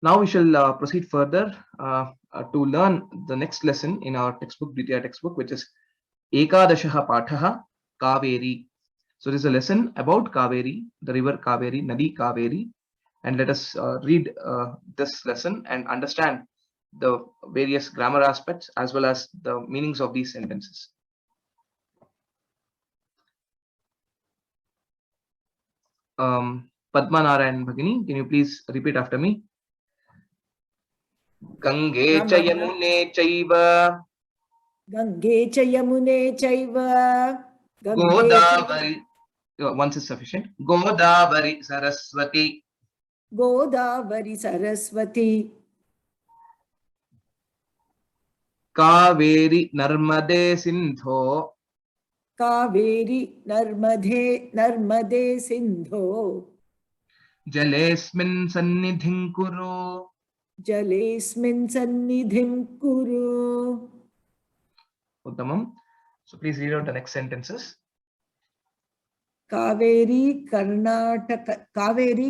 Now we shall proceed further to learn the next lesson in our textbook, Dvitiya textbook, which is Ekadashaha Pathaha Kaveri. So this is a lesson about Kaveri, the river Kaveri, Nadi Kaveri, and let us read this lesson and understand the various grammar aspects as well as the meanings of these sentences. Padma Narayan Bhagini, can you please repeat after me? Gange cha Yamune chaiva. Gange cha Yamune chaiva. Godavari. Once is sufficient. Godavari Saraswati. Godavari Saraswati. Kaveri Narmade Sindho. Kaveri Narmade Sindho. Jalesmin Sannidhim Kuru. Jalesmin Sannidhim Kuru. Uttamam. So please read out the next sentences. Kaveri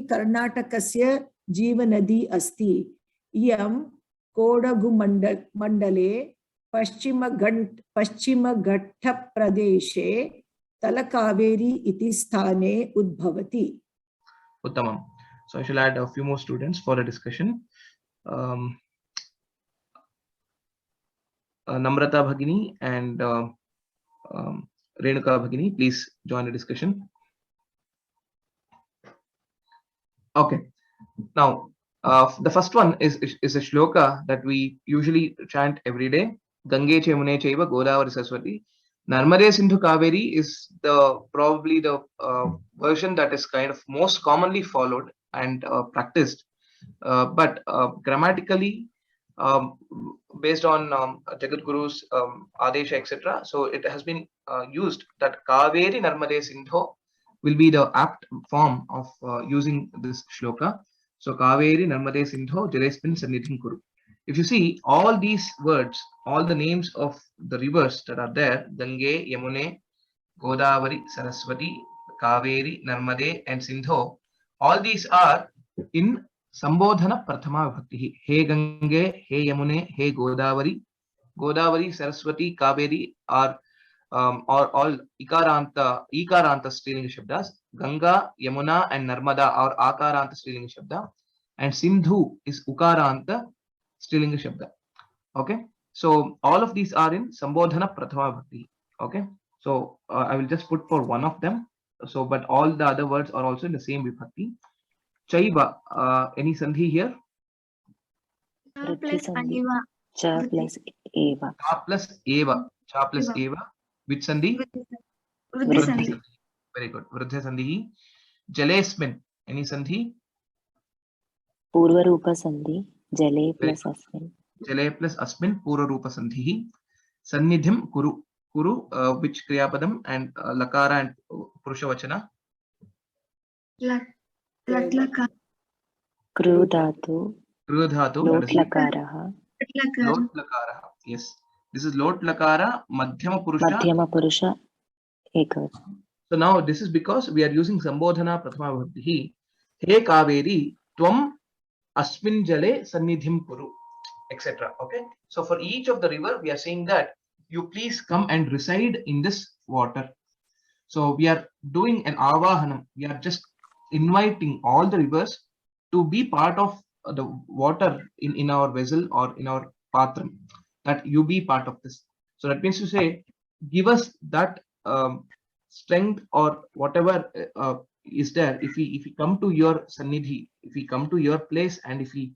Karnatakasya Jeevanadi Asti. Iyam Kodagu Mandale Paschima Ghatta Pradeshe Talakaveri iti sthane udbhavati. Uttamam. So I shall add a few more students for a discussion. Namrata Bhagini and Renuka Bhagini, please join the discussion. Okay. Now, the first one is a shloka that we usually chant every day. Gange Chemune Chaiva Godavari Saraswati. Narmade Sindhu Kaveri is probably the version that is kind of most commonly followed and practiced. But grammatically, based on Jagadguru's Adesha, etc. So it has been used that Kaveri Narmade Sindho will be the apt form of using this shloka. So Kaveri Narmade Sindho Jalesmin Sannidhim Kuru. If you see all these words, all the names of the rivers that are there, Gange, Yamune, Godavari, Saraswati, Kaveri, Narmade, and Sindho, all these are in Sambodhana Prathama Vibhakti. He Gange, He Yamune, He Godavari. Godavari, Saraswati, Kaveri are all Ikaranta Strilinga Shabdas. Ganga, Yamuna, and Narmada are Akaranta Strilinga Shabda. And Sindhu is Ukaranta Strilinga Shabda. Okay. So all of these are in Sambodhana Prathama Bhakti. Okay. So I will just put for one of them. So, but all the other words are also in the same Vibhakti. Chaiva, any sandhi here? Cha plus eva. Cha plus eva. Cha plus eva. Cha plus eva. Which sandhi? Vruddhi sandhi. Very good. Vruddhi sandhi. Jalesmin, any sandhi? Purva rupa sandhi. Jale plus asmin. Jale plus asmin. Purva rupa sandhi. Sannidhim kuru. Kuru, which kriyapadam and lakara and purusha vachana? Latlaka. Kru dhatu. Kru dhatu. Lot lakaraha. Lot lakaraha. Yes. This is lot lakara, madhyama purusha. Madhyama purusha. Ekavachana. So now this is because we are using Sambodhana Prathama Vibhakti. He Kaveri, Tvam Asmin Jale Sannidhim Kuru, etc. Okay. So for each of the river, we are saying that you please come and reside in this water. So we are doing an avahanam. We are just inviting all the rivers to be part of the water in our vessel or in our patram, that you be part of this. So that means to say, give us that strength or whatever is there. If we come to your sannidhi, if we come to your place, and if we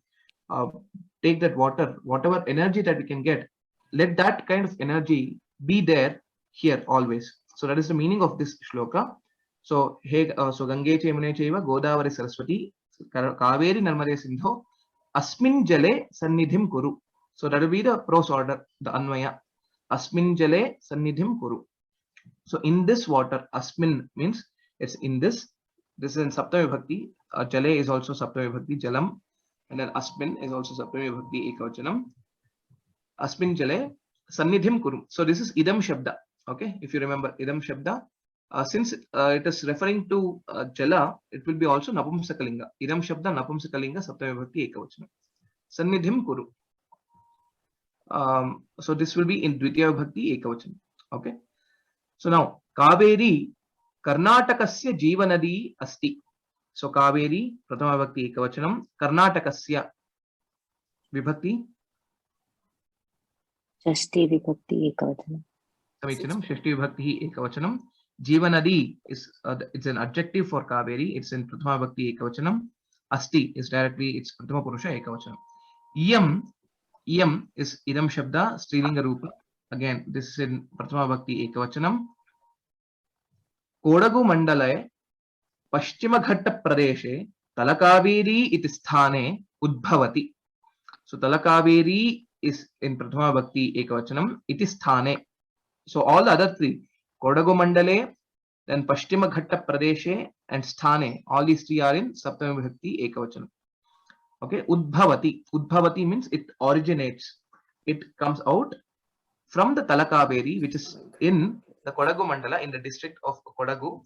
take that water, whatever energy that we can get, let that kind of energy be there here always. So that is the meaning of this shloka. So so Gange Chemune Chaiva Godavari Saraswati Kaveri Narmade Sindho Asmin Jale Sannidhim Kuru. So that will be the prose order, the Anvaya. Asmin Jale Sannidhim Kuru. So in this water, Asmin means it's in this. This is in Saptami Vibhakti. Jale is also Saptami Vibhakti, Jalam. And then Asmin is also Saptami Vibhakti, Ekavachanam. Asmin Jale Sannidhim Kuru. So this is Idam Shabda. Okay, if you remember Idam Shabda, since it is referring to Jala, it will be also Napumsakalinga. Idam Shabda Napumsakalinga Saptami Vibhakti Ekavachanam. sannidhim kuru. So this will be in Dvitiya Vibhakti Ekavachanam. Okay. So now Kaveri Karnatakasya Jeevanadi Asti. So Kaveri Prathama Vibhakti Ekavachanam, Karnatakasya Vibhakti षष्ठी विभक्ति एकवचनम् Samichanam, Shashti Vibhakti Ekavachanam. Jeevanadi is it's an adjective for Kaveri. It's in Prathama Vibhakti Ekavachanam. Asti is directly it's Prathama Purusha Ekavachanam. Iyam is idam shabda strilinga rupa. Again, this is in Prathama Bhakti Ekavachanam. Kodagu Mandalaye Paschima Ghatta Pradeshe Talakaveri iti sthane udbhavati. So Talakaveri is in Prathama Bhakti Ekavachanam iti sthane. So all the other three, Kodagu Mandale, then Paschima Ghatta Pradeshe and sthane, all these three are in Saptami Bhakti Ekavachanam. Okay, udbhavati. Udbhavati means it originates. It comes out from the Talakaveri, which is in the Kodagu Mandala, in the district of Kodagu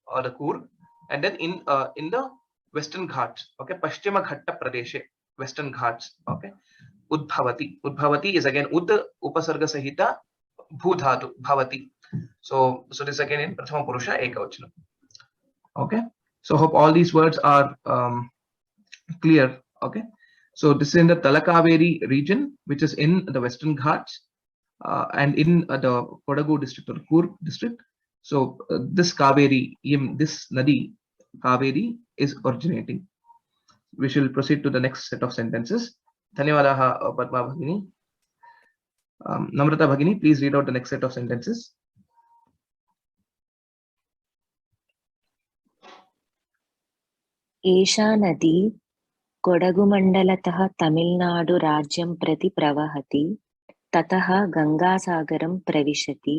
or the Coorg, and then in the Western Ghats. Okay, Paschima Ghatta Pradeshe, Western Ghats. Okay, udbhavati. Udbhavati is again ud upasarga sahita bhudhatu bhavati. So this is again in Prathama Purusha Ekavachanam. Okay, so hope all these words are clear. Okay, so this is in the Talakaveri region, which is in the Western Ghats and in the Kodagu district or Coorg district. So this Kaveri, this Nadi, Kaveri is originating. We shall proceed to the next set of sentences. Dhanyavadaha Padma Bhagini. Namrata Bhagini, please read out the next set of sentences. एषा नदी कोडगुमण्डलतः तमिळ्नाडु राज्यं प्रति प्रवहति ततः गङ्गासागरं प्रविशति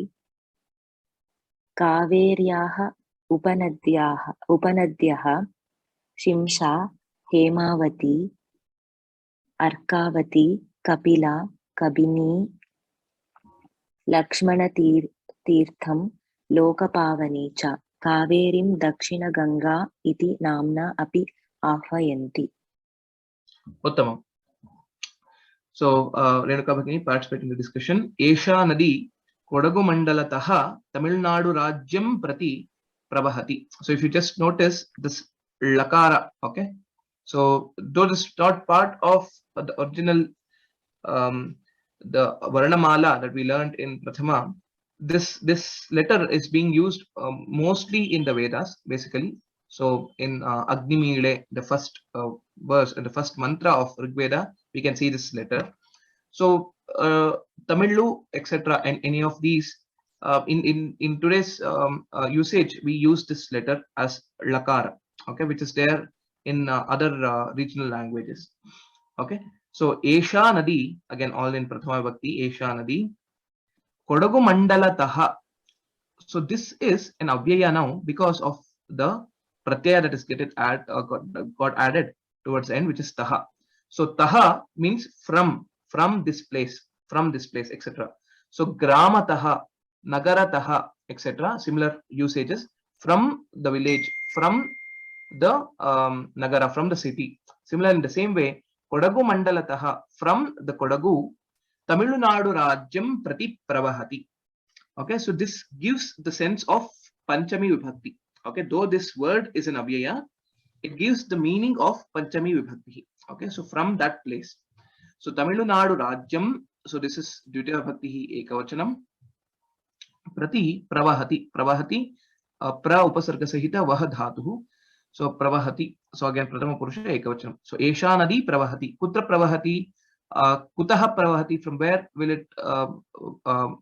कावेर्याः उपनद्यः शिंशा हेमावती अर्कावती कपिला कबिनी लक्ष्मणतीर्थं लोकपावनी च कावेरीं दक्षिणगङ्गा इति नाम्ना अपि आह्वयन्ति. Uttamam. So Renuka Bhagini participate in the discussion. Esha Nadi Kodagu Mandalataha Tamil Nadu Rajyam Prati Pravahati. So if you just notice this Lakara, okay. So though this is not part of the original the Varnamala that we learned in Prathama, this letter is being used mostly in the Vedas, basically. So in Agni Mile, the first verse and the first mantra of Rig Veda, we can see this letter. So Tamilu, etc., and any of these in today's usage, we use this letter as Lakara, okay, which is there in other regional languages. Okay, so Esha Nadi, again all in Prathama Bhakti, Esha Nadi Kodagu Mandala Taha. So this is an Avyaya now because of the pratyaya that is got added towards the end, which is Taha. So Taha means from this place, etc. So Grama Taha, Nagara Taha, etc. Similar usages from the village, from the Nagara, from the city. Similar in the same way, Kodagu Mandala Taha, from the Kodagu, Tamil Nadu Rajyam Prati Pravahati. Okay, so this gives the sense of Panchami Vibhakti. Okay, though this word is an Avyaya, it gives the meaning of Panchami Vibhakti. Okay, so from that place. So Tamil Nadu Rajyam, so this is Dvitiya Vibhakti Ekavachanam. Prati Pravahati. Pravahati, pra upasarga sahita vah dhatuhu. So Pravahati, so again Prathama Purusha Ekavachanam. So Esha Nadi Pravahati. Kutra Pravahati. Kutaha Pravahati, from where will it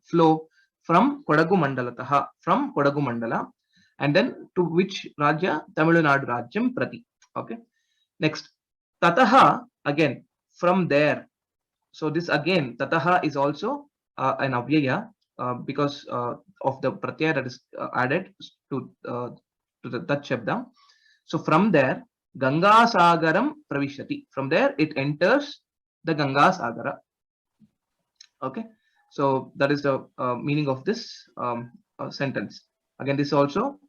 flow? From Kodagu Mandalataha, from Kodagu Mandala, and then to which Rajya? Tamil Nadu Rajyam Prati. Okay. Next, Tataha, again from there. So this again, Tataha is also an Avyaya because of the pratyaya that is added to the Tat Shabda. So from there, Ganga Sagaram Pravishati. From there, it enters the Ganga Sagara. Okay, so that is the meaning of this sentence. Again, this also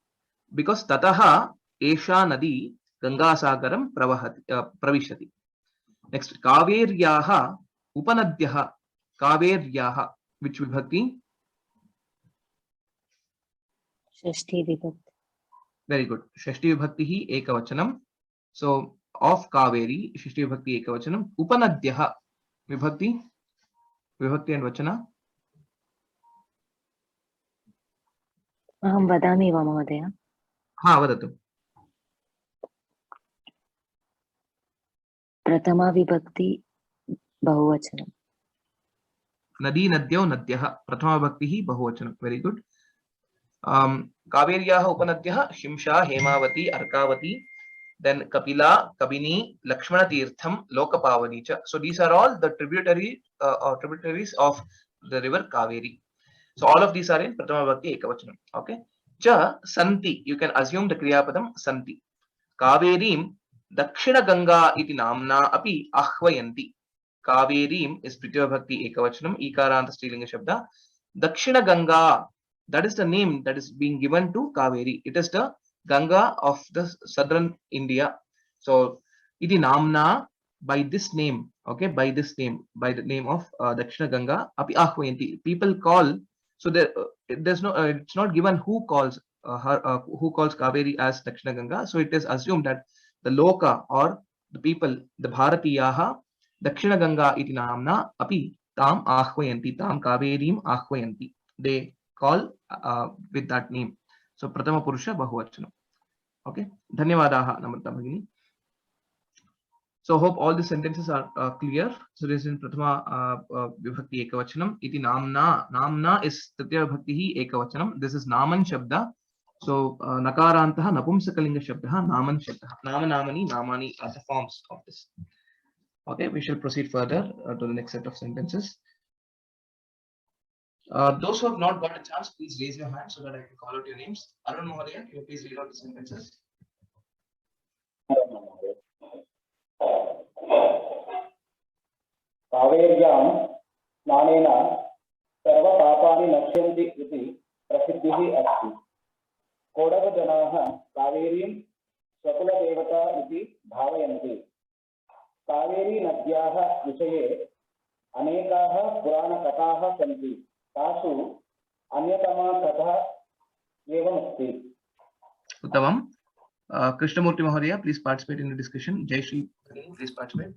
because Tataha Esha Nadi Ganga Sagaram Pravishati. Next, Kaveryaha Upanadyaha. Kaveryaha, which vibhakti? षष्ठी विभक्ति Very good. Shashti vibhakti ekavachanam. So of Kaveri, Shashti vibhakti ekavachanam. Upanadyaha vibhakti, vibhakti and vachana. अहं वदामि वा महोदय? Ha, vadatu. प्रथमा विभक्ति बहुवचनम् Nadi nadyau nadyah. Prathama vibhakti bahuvachanam. Very good. Kaveryaha Upanadyaha Shimsha Hemavati Arkavati. Then Kapila, Kabini, Lakshmana Tirtham, Lokapavani cha. So these are all the tributaries of the river Kaveri. So all of these are in Prathama Vibhakti Ekavachanam. Okay. Cha Santi. You can assume the Kriyapadam Santi. Kaverim Dakshina Ganga iti namna api ahvayanti. Kaverim is Pritya Vibhakti Ekavachanam. Ikaranta Strilinga Shabda. Dakshina Ganga. That is the name that is being given to Kaveri. It is the Ganga of the southern India. So, iti namna, by this name, okay, by this name, by the name of Dakshina Ganga, api ahvayanti. People call. So there's no, it's not given who calls who calls Kaveri as Dakshina Ganga. So it is assumed that the Loka or the people, the Bharatiyaha, Dakshina Ganga iti namna api tam ahvayanti, tam Kaverim ahvayanti. They call with that name. So Prathama Purusha Bahuvachanam. Okay. Dhanyavadaha Namrata Bhagini. So hope all the sentences are clear. So this is in Prathama Vibhakti Ekavachanam. Iti namna. Namna is Tritya Vibhakti Ekavachanam. This is Naman Shabda. So Nakarantaha Napumsakalinga Shabdaha Naman Shabdaha. Nama Namani Namani are the forms of this. Okay, we shall proceed further to the next set of sentences. Those who have not got a chance, please raise your hand so that I can call out your names. Arun Mohodayan, can you please read out the sentences? कावेर्यां स्नानेन सर्वपापानि नश्यन्ति इति प्रसिद्धिः अस्ति। कोडगजनाः कावेरीं स्वकुलदेवता इति भावयन्ति। कावेरी नद्याः विषये अनेकाः पुराणकथाः सन्ति। तासु अन्यतमा कथा एवमस्ति। Uttamam. Krishnamurti Mahodaya, please participate in the discussion. Jai Shri, please participate.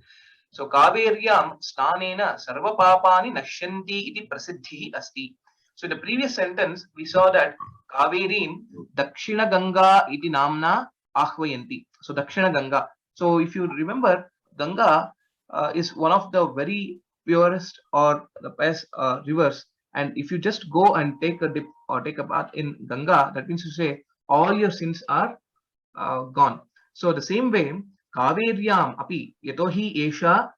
So Kaveryam Snanena Sarva Papani Nashyanti iti Prasiddhi Asti. So in the previous sentence, we saw that Kaverim Dakshina Ganga iti Namna Ahvayanti. So Dakshina Ganga. So if you remember, Ganga is one of the very purest or the best rivers. And if you just go and take a dip or take a bath in Ganga, that means to say all your sins are gone. So the same way, Kaveryam api yatohi esha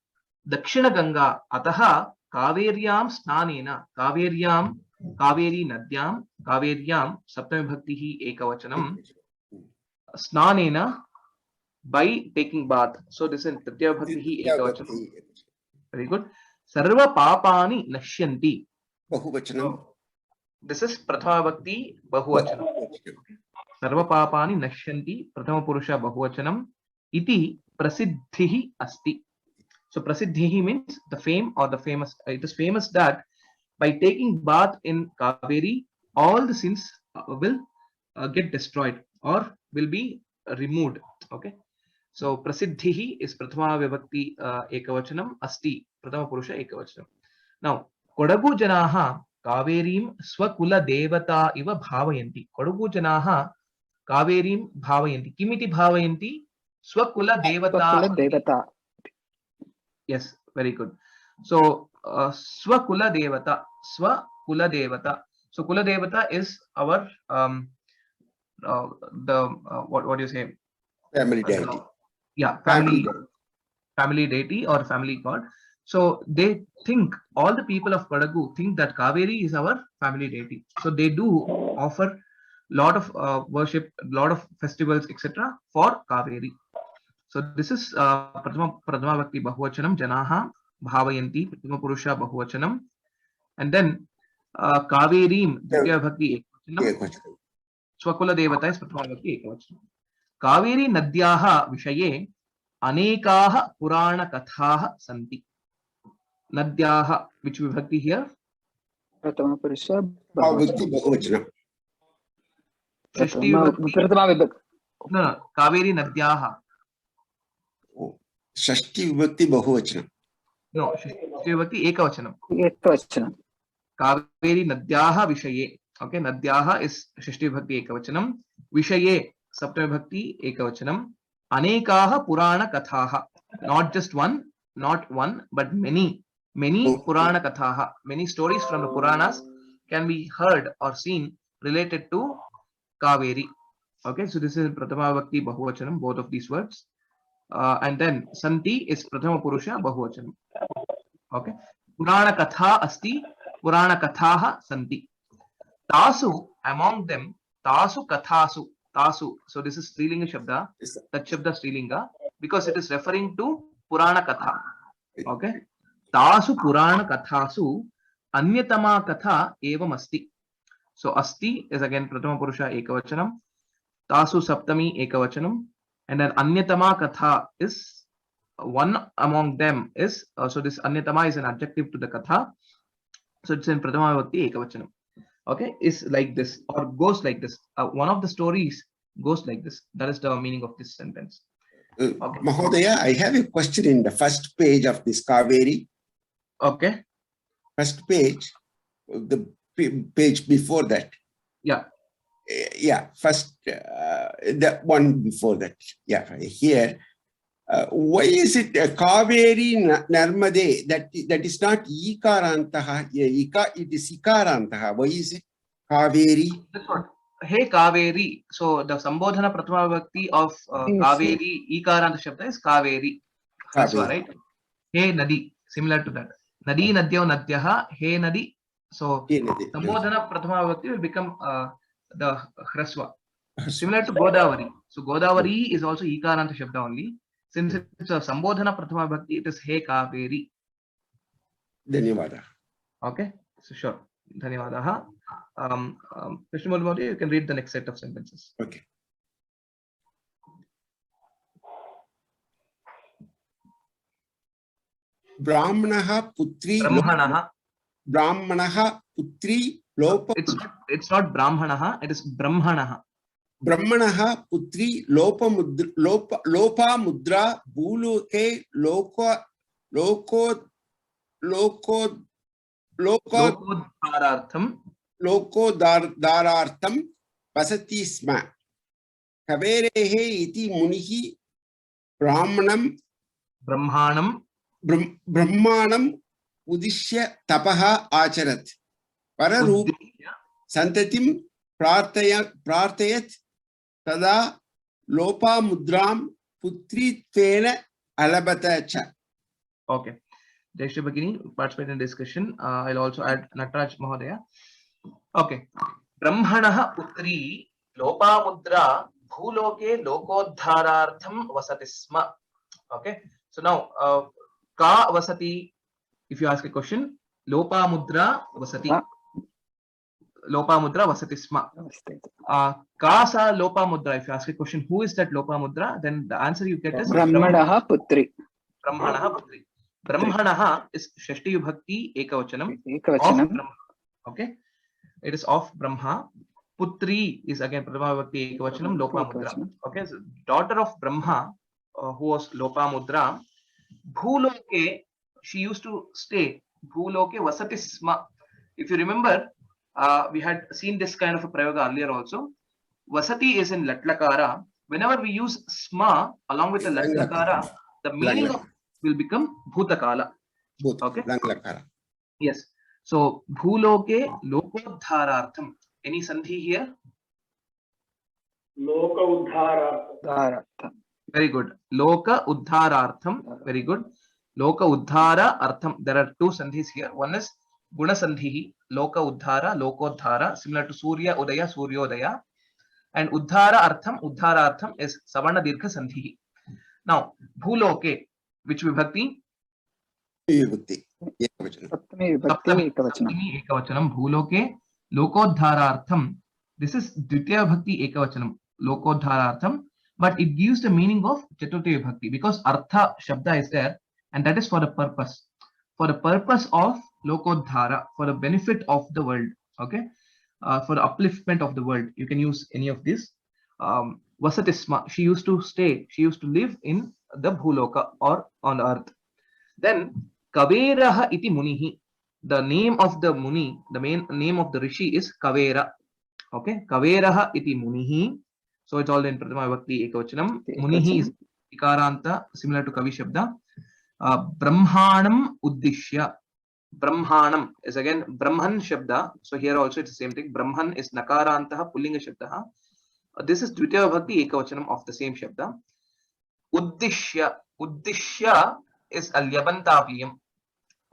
Dakshina Ganga ataha Kaveryam snanena Kaveryam Kaveri nadyam Kaveryam Saptami Bhaktihi Ekavachanam snanena by taking bath. So this is Tritya Bhaktihi Ekavachanam. Very good. Sarva Papani Nashyanti. Bahuvachanam. This is Prathama Bhakti Bahuvachanam. Sarva Papani Nashyanti Prathama Purusha Bahuvachanam iti Prasiddhihi Asti. So Prasiddhihi means the fame or the famous. It is famous that by taking bath in Kaveri, all the sins will get destroyed or will be removed. Okay. So Prasiddhihi is Prathama Vibhakti Ekavachanam Asti Prathama Purusha Ekavachanam. Now Kodagu Janaha Kaverim Swakula Devata Iva Bhavayanti. Kodagu Janaha Kaverim Bhavayanti. Kimiti Bhavayanti? Swakula Devata. Yes, very good. So Swakula Devata. Swakula Devata. So Kula Devata is our what do you say? Family deity. Yeah, family deity or family god. So they think, all the people of Kodagu think that Kaveri is our family deity. So they do offer lot of worship, lot of festivals, etc. for Kaveri. So this is Prathama Bhakti Bahuvachanam Janaha Bhavayanti Prathama Purusha Bahuvachanam. And then Kaverim Dvitiya Bhakti Ekavachanam. Swakula Devata is Prathama Bhakti Ekavachanam. Kaveri Nadyaha Vishaye अनेकाः पुराणकथाः सन्ति. नद्याः, which vibhakti here? प्रथम पुरुष बहुवचनं बहुवचनं षष्ठी विभक्ति. प्रथमा विभक्ति No, no, Kaveri नद्याः. षष्ठी विभक्ति बहुवचनं No, षष्ठी विभक्ति एकवचनं. एकवचनं कावेरी नद्याः विषये. Okay, नद्याः is षष्ठी विभक्ति एकवचनं. विषये सप्तमी विभक्ति एकवचनं. अनेकाः पुराणकथाः. Not just one, not one, but many. Many puranakathaah, many stories from the Puranas can be heard or seen related to Kaveri. Okay, so this is Prathama Vibhakti Bahuvachanam, both of these words. And then Santi is Prathama Purusha Bahuvachanam. Okay, Puranakatha asti, Puranakathaah santi. Tasu, among them, Tasu Kathasu, Tasu. So this is Strilinga Shabda, that Shabda Strilinga, because it is referring to Puranakatha. Okay. तासु पुराण कथासु अन्यतमा कथा एवं अस्ति. So asti is again prathama purusha ekavachanam, tasu saptami ekavachanam, and then anyatama katha is one among them is so this anyatama is an adjective to the katha, so it's in prathama vibhakti ekavachanam. Okay, is like this or goes like this. One of the stories goes like this. That is the meaning of this sentence. Okay. Mahodaya, I have a question in the first page of this Kaveri. Okay. First page, the page before that. Yeah. Yeah, first, the one before that. Yeah, here. Why is it Kaveri Narmade? That is not Ikarantaha. It is Ikarantaha. Why is it Kaveri? That's what. Hey Kaveri. So the Sambodhana Prathama Vibhakti of Kaveri, Ikaranta Shabda is Kaveri. That's right. Hey Nadi. Similar to that. Nadi Nadyo Nadyaha. Hey Nadi. So Sambodhana Prathama Vibhakti will become the Hraswa. Similar to Godavari. So Godavari is also Ikaranta Shabda only. Since it's a Sambodhana Prathama Vibhakti, it is Hey Kaveri. Dhanyavada. Okay. So sure. Dhanyavadaha. Krishnamurti, you can read the next set of sentences. Okay. Brahmanaha putri. Brahmanaha putri lopa. It's not Brahmanaha, it is Brahmanaha. Brahmanaha putri lopa mudra bhuluke lokodharartham vasati sma. Kaverehe iti munihi brahmanam udishya tapaha acharat. Pararup santatim prartayat tada lopa mudram putritvena alabata cha. Okay. Jayashree Bhagini, participate in discussion. I'll also add Nataraj Mahodaya. Okay. Brahmanaha putri lopa mudra bhuloke lokodharartham vasati sma. Okay. So now, ka vasati, if you ask a question, lopa mudra vasati. Lopa mudra vasati sma. Ka sa lopa mudra, if you ask a question, who is that lopa mudra, then the answer you get is Brahmanaha putri. Brahmanaha putri. Brahmanaha is Shashti Vibhakti Ekavachanam. Okay. It is of Brahma. Putri is again Prathama Vibhakti Ekavachanam, Lopa Mudra. Okay. So daughter of Brahma, who was Lopa Mudra, Bhuloke, she used to stay. Bhuloke Vasati Sma. If you remember, we had seen this kind of a prayoga earlier also. Vasati is in Latlakara. Whenever we use Sma along with the Latlakara, the meaning of will become Bhutakala. Okay. Yes. So Bhuloke Lokodharartham. Any sandhi here? Loka Uddharartham. Very good. Loka Uddharartham. Very good. Loka Uddhara Artham. There are two sandhis here. One is Guna Sandhi, Loka Uddhara, Lokodhara, similar to Surya Udaya, Suryodaya. And Uddhara Artham is Savarna Dirgha Sandhi. Now, Bhuloke, which vibhakti? Saptami ekavachanam. Bhuloke Lokodharartham. This is Dvitiya Bhakti Ekavachanam. Lokodharartham but it gives the meaning of Chaturthi Vibhakti because Artha Shabda is there, and that is for the purpose. For the purpose of Lokodhara, for the benefit of the world, okay? For the upliftment of the world. You can use any of these. Vasatisma, she used to live in the Bhuloka or on earth. Then Kaveraha iti Munihi, the name of the Muni, the main name of the Rishi is Kavera. Okay, Kaveraha iti Munihi. So it's all in Prathama Vibhakti Ekavachanam. Munihi is Ikaranta, similar to Kavi Shabda. Brahmanam Uddishya. Brahmanam is again Brahman Shabda. So here also it's the same thing. Brahman is Nakarantaha Pullinga Shabda. This is Dvitiya Vibhakti Ekavachanam of the same Shabda. Uddishya. Uddishya is a Lyabantapiyam.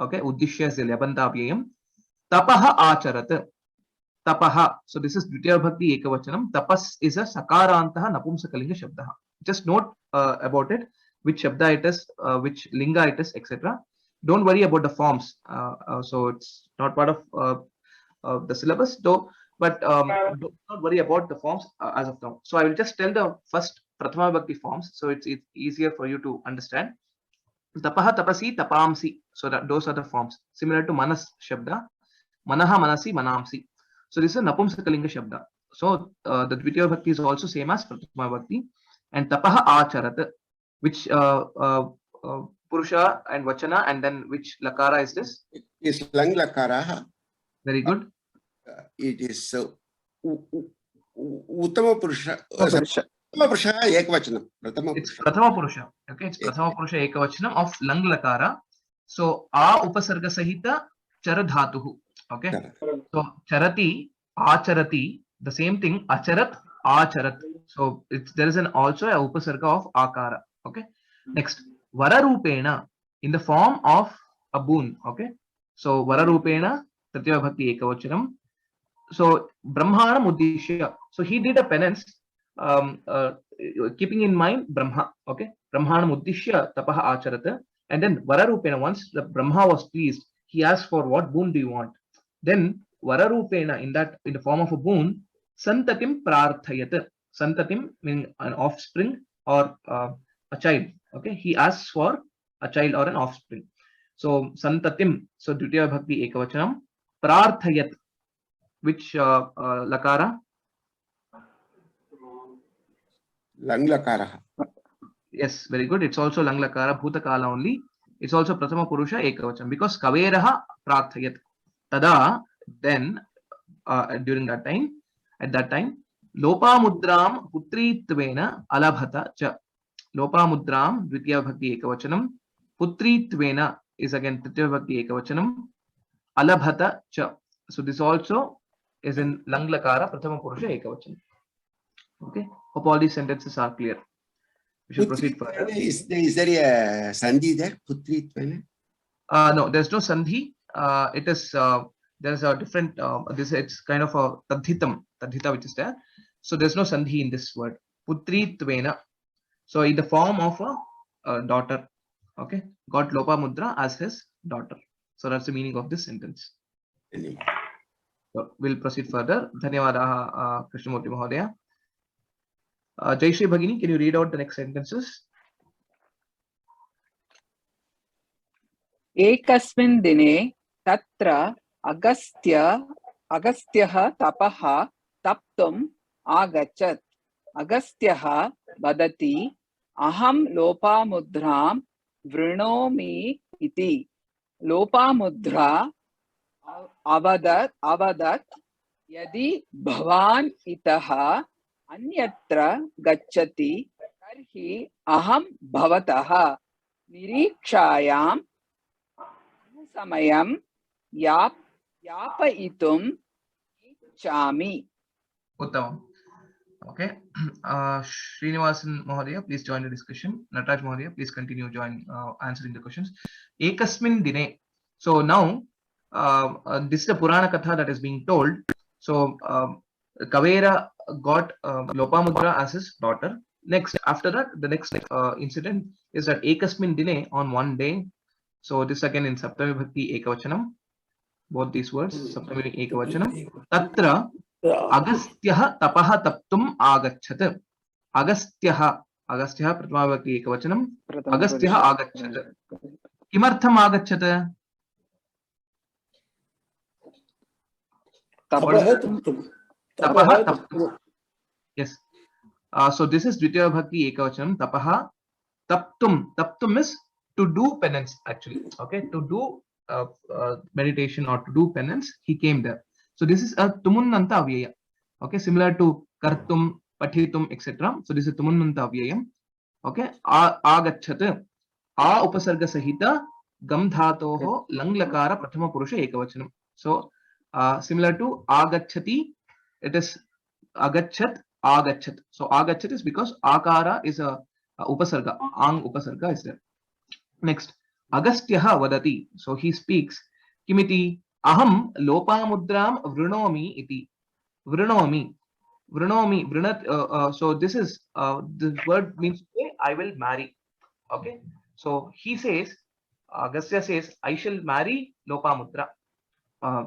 Okay, Uddishya is a Lyabantapiyam. Tapaha Acharat. Tapaha. So this is Dvitiya Vibhakti Ekavachanam. Tapas is a Sakarantaha Napumsakalinga Shabda. Just note about it, which Shabda it is, which Linga it is, etc. Don't worry about the forms. So it's not part of the syllabus, though. But don't worry about the forms as of now. So I will just tell the first Prathama Vibhakti forms, so it's easier for you to understand. Tapaha, tapasi, tapamsi. So those are the forms. Similar to Manas Shabda. Manaha, manasi, manamsi. So this is a Napumsakalinga Shabda. So the Dvitiya Vibhakti is also same as Prathama Vibhakti. And Tapaha Acharat, which Purusha and Vachana, and then which Lakara is this? It is Lang Lakara. Very good. It is Uttama Purusha. Purusha. Prathama Purusha Ekavachanam. It's Prathama Purusha. Okay, it's Prathama Purusha Ekavachanam of Lang Lakara. So A Upasarga Sahita Charadhatuhu. Okay. So Charati, Acharati, the same thing, Acharat, Acharat. So there is also a Upasarga of Akara. Okay. Next, Vararupena, in the form of a boon. Okay. So Vararupena, Tritiya Vibhakti Ekavachanam. So Brahmanam Uddishya. So he did a penance, keeping in mind Brahma. Okay. Brahmanam Uddishya Tapaha Acharata. And then Vararupena, once the Brahma was pleased, he asked for what boon do you want? Then Vararupena, in the form of a boon, Santatim Prarthayat. Santatim meaning an offspring or a child. Okay, he asks for a child or an offspring. So Santatim, so Dvitiya Vibhakti Ekavachanam. Prarthayat, which Lakara? Lang Lakara. Yes, very good. It's also Lang Lakara, Bhutakala only. It's also Prathama Purusha Ekavachanam because Kaveraha Prarthayat. Tada, then during that time, at that time, Lopamudram Putritvena Alabhata cha. Lopamudram Dvitiya Vibhakti Ekavachanam. Putritvena is again Tritiya Vibhakti Ekavachanam. Alabhata cha. So this also is in Lang Lakara Prathama Purusha Ekavachanam. Okay. Hope all these sentences are clear. We should proceed further. Is there a Sandhi there? Putritvena? No, there's no Sandhi. It is there's a different it's kind of a tadhita which is there. So there's no Sandhi in this word. Putritvena. So in the form of a daughter. Okay. Got Lopamudra as his daughter. So that's the meaning of this sentence. So we'll proceed further. Dhanyavadaha Krishnamurti Mahodaya. Jayashree Bhagini, can you read out the next sentences? एकस्मिन् दिने तत्र अगस्त्यः तपः तप्तुम् आगच्छत्. अगस्त्यः वदति अहं लोपामुद्रां वृणोमि इति. लोपामुद्रा अवदत् यदि भवान् इतः अन्यत्र गच्छति तर्हि अहं भवतः निरीक्षायां समयं यापयितुम् इच्छामि. Uttamam. Okay. Srinivasan Mahodaya, please join the discussion. Nataraj Mahodaya, please continue answering the questions. Ekasmin dine. So now, this is a Purana Katha that is being told. So Kavera got Lopamudra as his daughter. Next, after that, the next incident is that Ekasmin dine, on one day. So this again in Saptami Bhakti Ekavachanam. Both these words, Saptami Ekavachanam. Tatra Agastyah tapaha taptum agachat. अगस्त्यः अगस्त्यः प्रथमाविभक्ति एकवचनम् प्रथम अगस्त्यः पुरुष आगच्छत् किमर्थम् आगच्छत् तपः तप्तुं तपः तप्तुं yes so this is dvitiya vibhakti ekavachanam tapah taptum is to do penance actually okay to do meditation or to do penance he came there so this is a tumunnanta avyaya okay similar to kartum pathitum etc so this is tumunnanta avyayam okay agachat a upasarga sahita gam dhatoho lang lakara prathama purusha ekavachanam so similar to agachati it is agachat agachat so agachat is because akara is a upasarga ang upasarga is there next agastyaha vadati so he speaks kimiti aham lopamudram vrinomi iti vrinomi vrinat so this is this word means I will marry okay so he says agastya says I shall marry lopamudra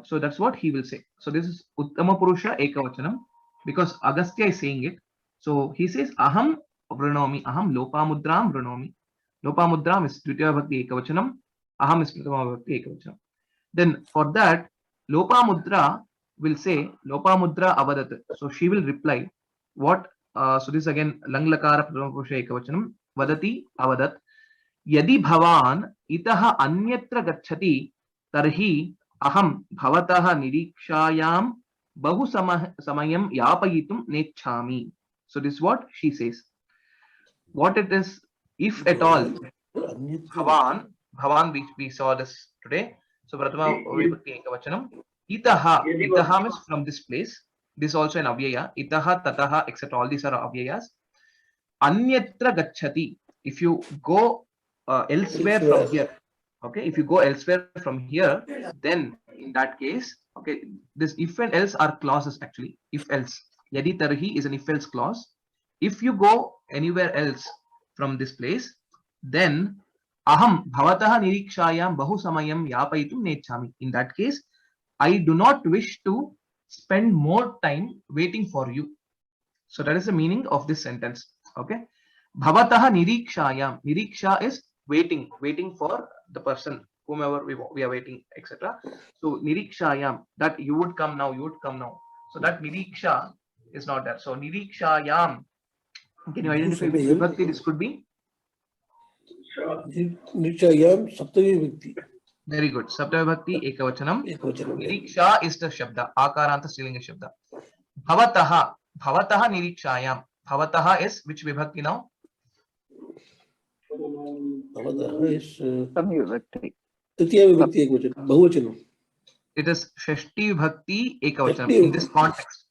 so that's what he will say so this is uttama purusha ekavachanam because agastya is saying it so he says aham lopamudram vrinomi lopamudram is dvitiya vibhakti ekavachanam aham is prathama vibhakti ekavachanam then for that lopamudra will say lopamudra avadat so she will reply what so this again lang lakara prathama purusha ekavachanam vadati avadat यदि भवान् इतः अन्यत्र गच्छति तर्हि अहं भवतः निरीक्षायां बहु समयं यापयितुं नेच्छामि so this is what she says what it is if at all bhavan we saw this today so prathama vibhakti ekavachanam itaha means from this place this also an avyaya itaha tataha etc all these are avyayas anyatra gacchati if you go elsewhere from here okay if you go elsewhere from here then in that case okay this if and else are clauses actually if else yadi tarhi is an if else clause if you go anywhere else from this place then aham bhavatah nirikshayam bahu samayam yapayitum nechami in that case I do not wish to spend more time waiting for you so that is the meaning of this sentence okay bhavatah nirikshayam niriksha is waiting for the person whomever we are waiting etc so nirikshayam that you would come now so that niriksha is not there so nirikshayam can you identify which vibhakti this could be निरीक्षायां सप्तमी विभक्ति very good saptami vibhakti ekavachanam niriksha is the shabda akaranta strilinga shabda bhavatah nirikshayam bhavatah is which vibhakti now भवतः इस प्रथम विभक्ति तृतीया विभक्ति एकवचन बहुवचनम् it is shashti vibhakti ekavachanam in this context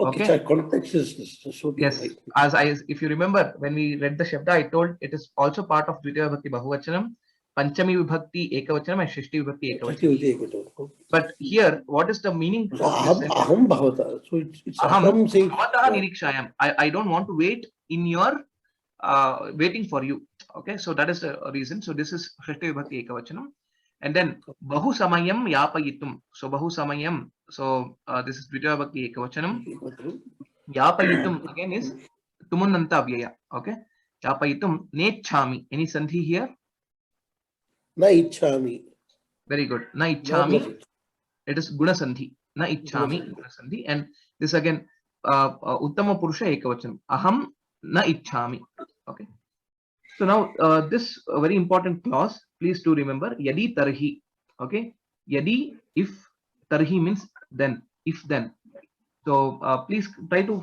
okay context is so yes as if you remember when we read the shabda I told it is also part of dvitiya vibhakti bahuvachanam panchami vibhakti ekavachanam and shashti vibhakti ekavachanam but here what is the meaning of this sentence aham bhavata so it's aham saying bhavatah nirikshayam I don't want to wait in your waiting for you okay so that is the reason so this is shashti vibhakti ekavachanam and then bahu samayam yapayitum so bahu samayam so this is dvitiya vibhakti ekavachanam yapayitum again is tumunnanta avyaya okay yapayitum nechhami any sandhi here na ichhami very good na ichhami it is guna sandhi na ichhami guna sandhi and this again uttama purusha ekavachanam aham na ichhami okay so now this very important clause please do remember yadi tarhi okay yadi if tarhi means then if then so please try to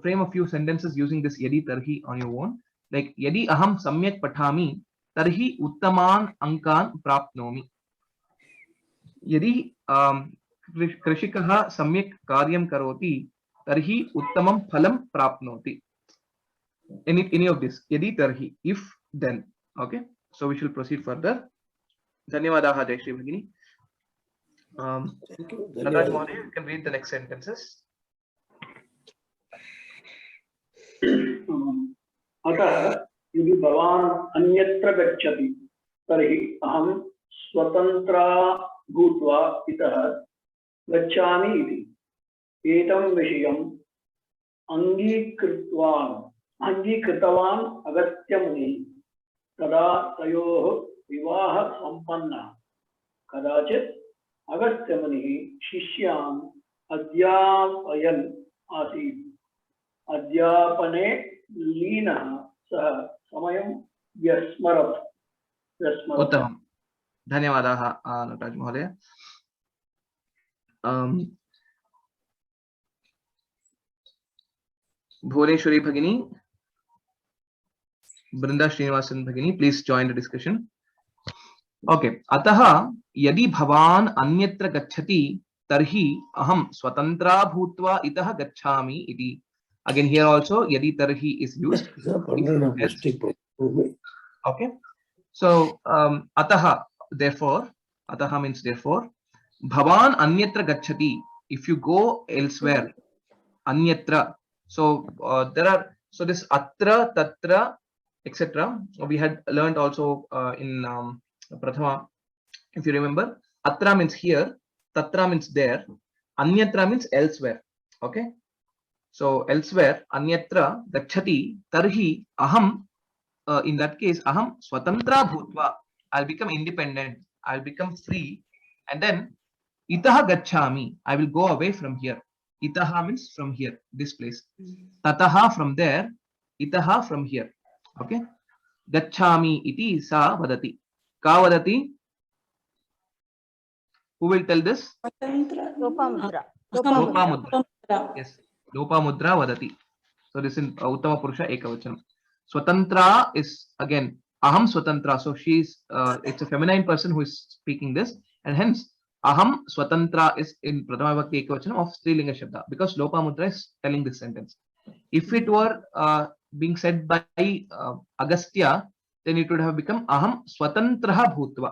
frame a few sentences using this yadi tarhi on your own like yadi aham samyak pathami tarhi uttaman ankan prapnomi yadi krishikah samyak karyam karoti tarhi uttamam phalam prapnoti any of this yadi tarhi if then okay so we shall proceed further dhanyawadaha jayashree bhagini Nataraj Mohanty, you can read the next sentences अतः यदि भवान् अन्यत्र गच्छति तर्हि अहं स्वतन्त्रा भूत्वा इतः गच्छामि इति एतं विषयम् अङ्गीकृत्वा अङ्गीकृतवान् अगस्त्यमुनिः तदा तयोः विवाह सम्पन्नः कदाचित् अगस्त्यमुनिः शिष्यान् अध्यापयन् आसीत् अध्यापने लीनः सः समयं व्यस्मरत् उत्तमं धन्यवादाः नटराज महोदय भुवनेश्वरी भगिनी बृंदा श्रीनिवासन भगिनी please join the discussion okay अतः यदि भवान् अन्यत्र गच्छति तर्हि अहं स्वतन्त्रा भूत्वा इतः गच्छामि इति again here also yadi tarhi is used okay so ataha therefore ataha means therefore bhavan anyatra gacchati if you go elsewhere anyatra so there are so this atra tatra etc we had learned also in prathama if you remember atra means here tatra means there anyatra means elsewhere okay so elsewhere anyatra gacchati tarhi aham in that case aham swatantra bhutva I'll become independent I'll become free and then itaha gacchami I will go away from here itaha means from here this place tataha from there itaha from here okay gacchami iti sa vadati ka vadati who will tell this Lopamudra yes Lopamudra vadati so this is uttama purusha ekavachanam swatantra is again aham swatantra so she is it's a feminine person who is speaking this and hence aham swatantra is in prathama vibhakti ekavachanam of strilinga shabda because Lopamudra is telling this sentence if it were being said by Agastya then it would have become aham swatantraha bhutva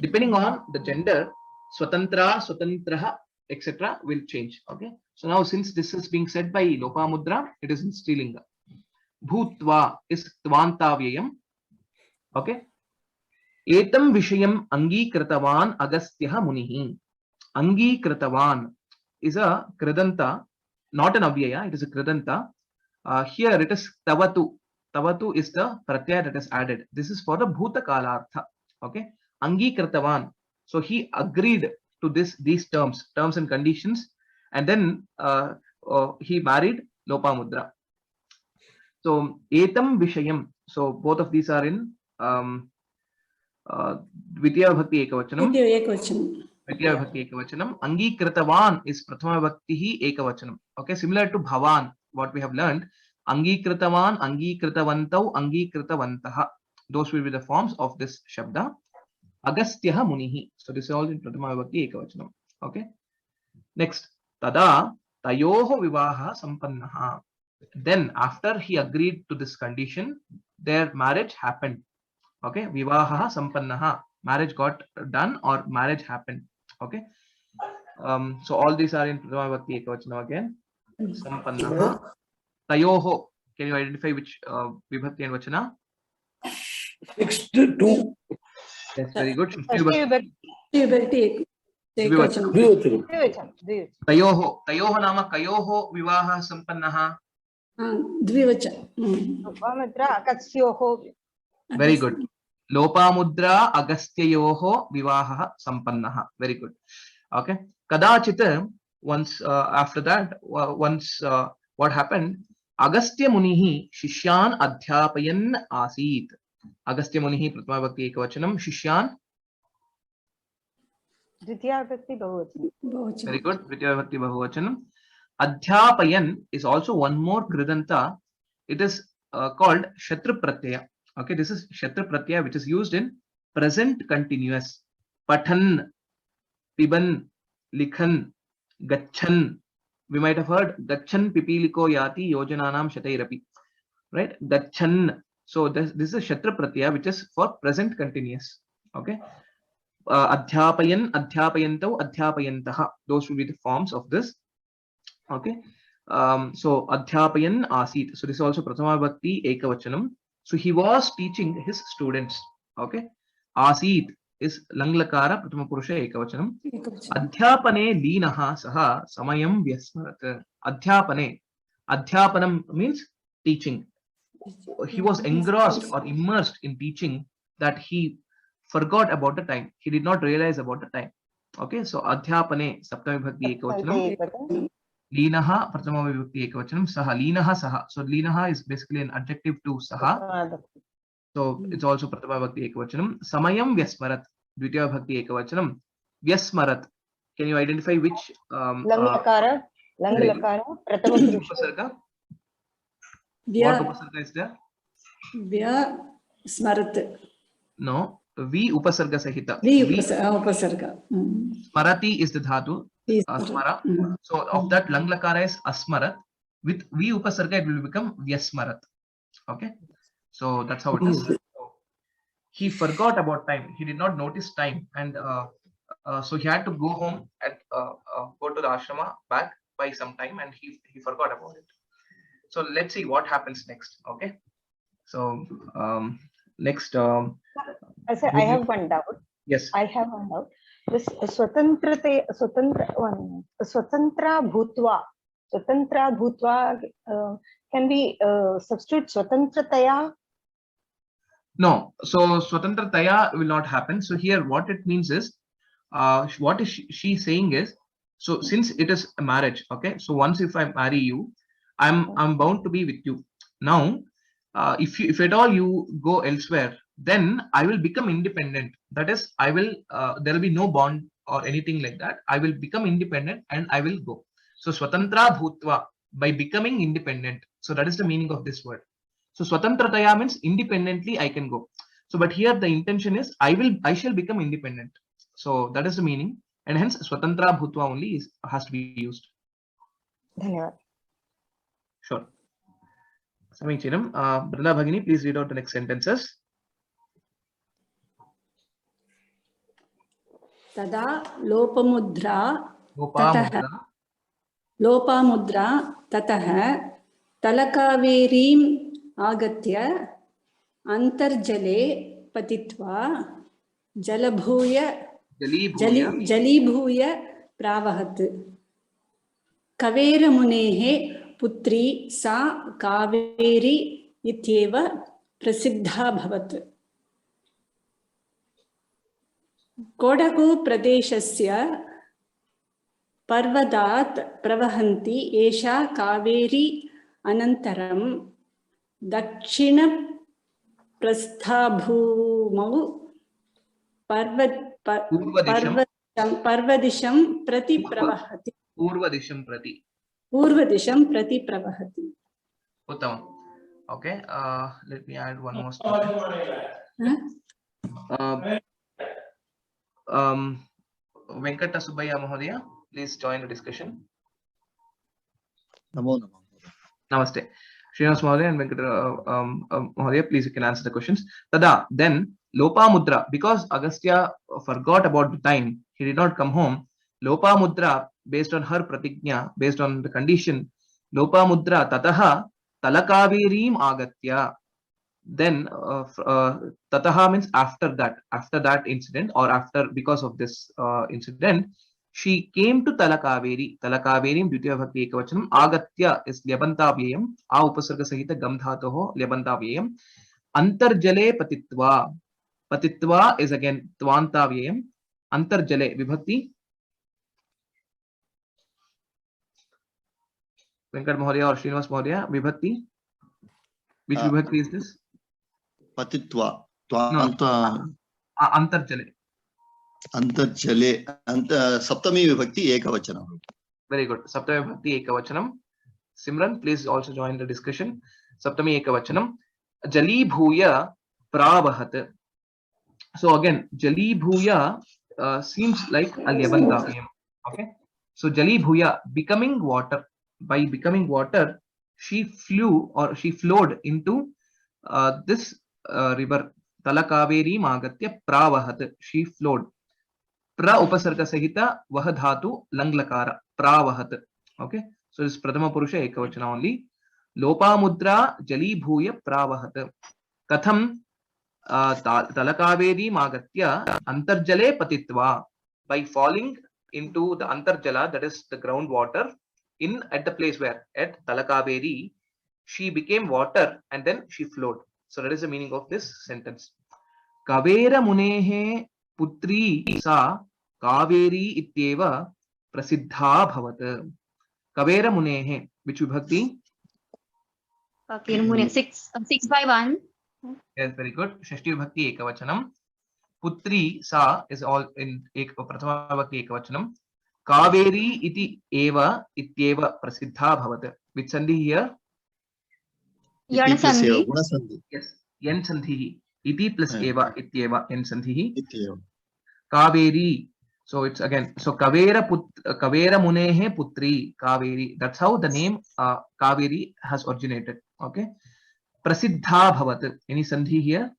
depending on the gender swatantra swatantraha etc will change okay so now since this is being said by Lopamudra it is in strilinga bhutva is tvantavyayam okay etam vishayam angikirtavan agastya munihi angikirtavan is a kridanta not an avyaya it is a kridanta here it is tavatu is the pratyaya that is added this is for the bhutakalartha okay angikirtavan so he agreed to these terms and conditions and then he married Lopamudra so etam vishayam so both of these are in dvitiya vibhakti ekavachanam dvitiya vibhakti ekavachanam angikirtavan is prathama vibhakti ekavachanam okay similar to bhavan what we have learned angikirtavan angikritavantau angikritavantah those will be the forms of this shabda Agastya Munihi. So this is all in Prathama Vibhakti Ekavachanam. Okay. Next, Tada Tayoho Vivaha Sampannaha. Then after he agreed to this condition, their marriage happened. Okay. Vivaha Sampannaha. Marriage got done or marriage happened. Okay. So all these are in Prathama Vibhakti Ekavachanam again. Sampannaha. Tayoho. Can you identify which Vibhakti and Vachana? Fixed to Yes, very good. तयोः नाम कयोः विवाहः सम्पन्नः very good Lopamudra अगस्त्ययोः विवाहः सम्पन्नः very good okay kadachit once after that once what happened agastya munihi shishyan adhyapayan asit Agastya Munihi Prathama Vibhakti Ekavachanam Shishyan Dvitiya Vibhakti Bahuvachanam very good Dvitiya Vibhakti Bahuvachanam Adhyapayan is also one more kridanta it is called Shatru Pratyaya okay this is Shatru Pratyaya which is used in present continuous Pathan Piban Likhan Gachan we might have heard Gachan Pipiliko Yati Yojananam Shatairapi right Gachan so this is Shatra Pratyaya which is for present continuous okay Adhyapayan Adhyapayantau Adhyapayantah those will be the forms of this okay so Adhyapayan Asit so this is also Prathama Vibhakti Ekavachanam so he was teaching his students okay Asit is Langlakara Prathama Purusha Ekavachanam Adhyapane Leenaha Saha Samayam Vyasmarat Adhyapanam means teaching he was engrossed or immersed in teaching that he forgot about the time. He did not realize about the time. Okay, so adhyapane saptami vibhakti ekavachanam, linaha prathama vibhakti ekavachanam, saha linaha saha. So linaha is basically an adjective to saha. So it's also prathama vibhakti ekavachanam. Samayam vyasmarat, dvitiya vibhakti ekavachanam. Vyasmarat. Can you identify which Langlakara, Prathama Purusha. upasarga? What Vya upasarga is there? Vya Smarat. No, V upasarga sahita. Upasarga. Smarati is the dhatu, smara. So of that lang lakara is asmarat. With V upasarga it will become vyasmarat. Okay, so that's how it is. So he forgot about time. He did not notice time, and so he had to go home and go to the ashrama back by some time, and he forgot about it. So let's see what happens next. Okay, so next. I have one doubt. Yes. I have one doubt. This Swatantra Bhutva, can we substitute Swatantrataya? No, so Swatantrataya will not happen. So here what it means is, what is she saying is, so since it is a marriage, okay, so once if I marry you, I'm bound to be with you. Now, if at all you go elsewhere, then I will become independent. That is, I will there will be no bond or anything like that. I will become independent and I will go. So Swatantra Bhutva, by becoming independent. So that is the meaning of this word. So Swatantrataya means independently I can go. So but here the intention is I shall become independent. So that is the meaning, and hence Swatantra Bhutva only has to be used. Dhanyavad. Sure. Samichinam. Branda Bhagini, please read out the next sentences. Tada Lopamudra Tatah Talakaverim Agatya Antarjale Patitva Jalibhuya Pravahat Kavera Munehe Putri Sa Kaveri Ityeva Prasiddha Bhavat. Kodagu Pradeshasya Parvadat Pravahanti Esha Kaveri Anantaram Dakshina Prasthabhumau Parvadisham Prati Pravahati. Purvadisham Prati. Purvadisham Prati Pravahati. Uttam. Okay. Let me add one more statement. Venkata Subbiah Mahodaya, please join the discussion. Namo Namo. Namaste. Srinivas Mahodaya and Venkata Mahodaya, please you can answer the questions. Tada, then Lopamudra, because Agastya forgot about the time, he did not come home. Lopamudra, based on her pratignya, based on the condition, Lopamudra Tataha Talakavirim Agatya. Then Tataha means after that incident, or after, because of this incident, she came to Talakaveri. Talakaverim Dvitiya Bhakti Ekavachanam. Agatya is Lyabantavyayam. A upasarga sahita gam dhatoho Lyabantavyayam. Antarjale Patitva. Patitva is again Tvantavyayam. Antarjale Vibhakti. Venkat Mahodaya or Srinivas Mahodaya, Vibhakti. Which Vibhakti is this? Patitva. Antarjale. Antarjale. Saptami Vibhakti Ekavachanam. Very good. Saptami Vibhakti Ekavachanam. Simran, please also join the discussion. Saptami Ekavachanam. Jali Bhuya Pravahat. So again, Jali Bhuya seems like a Lyabantavyam. Okay. So Jali Bhuya, becoming water. By becoming water, she flew or she flowed into this river. Talakaveri Magatya Pravahat. She flowed. Pra upasarga sahita vahadhatu langlakara. Pravahat. Okay. So this Prathama Purusha Ekavachana only. Lopamudra Jali Bhuya Pravahat. Katham Talakaveri Magatya Antarjale Patitva. By falling into the Antarjala, that is the groundwater, at the place where at Talakaveri, she became water and then she flowed. So that is the meaning of this sentence. Kavera munehe putri sa Kaveri ityeva prasiddha bhavat. Kavera munehe, which vibhakti? Mune 6 by 1. Yes, very good. Shashti vibhakti ekavachanam. Putri sa is all in prathama vibhakti ekavachanam. Kaveri iti eva ityeva prasiddha bhavat. Which sandhi here? Yana sandhi. Yes, yen sandhi. Iti plus Yeah. eva ityeva yen sandhi. Ityeva. Kaveri. So it's again, so Kavera munehe putri Kaveri. That's how the name Kaveri has originated. Okay. Prasiddha bhavat. Any sandhi here?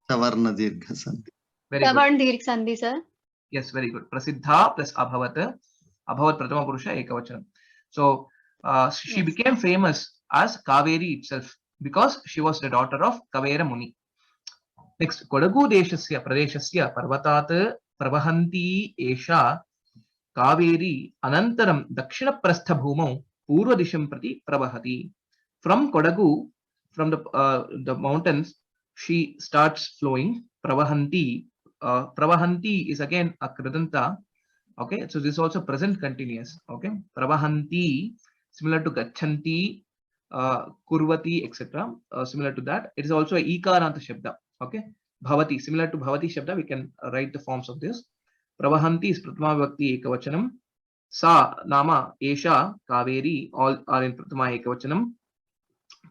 Savarna dirgha sandhi. Very good. Savarna dirgha sandhi, sir. Yes, very good. Prasiddha plus abhavat. Abhavat pratama purusha ekavachanam. So she became famous as Kaveri itself because she was the daughter of Kavera Muni. Next, Kodagu deshasya pradeshasya parvatat pravahanti esha Kaveri anantaram dakshina prastha bhumau purva disham prati pravahati. From Kodagu, from the mountains, she starts flowing. Pravahanti. Pravahanti is again a kridanta. Okay, so this is also present continuous. Okay, pravahanti, similar to gachanti, kurvati, etc. Similar to that, it is also a ikaranta shabda. Okay, bhavati, similar to bhavati shabda, we can write the forms of this. Pravahanti is prathama vibhakti ekavachanam. Sa nama esha Kaveri, all are in prathama ekavachanam.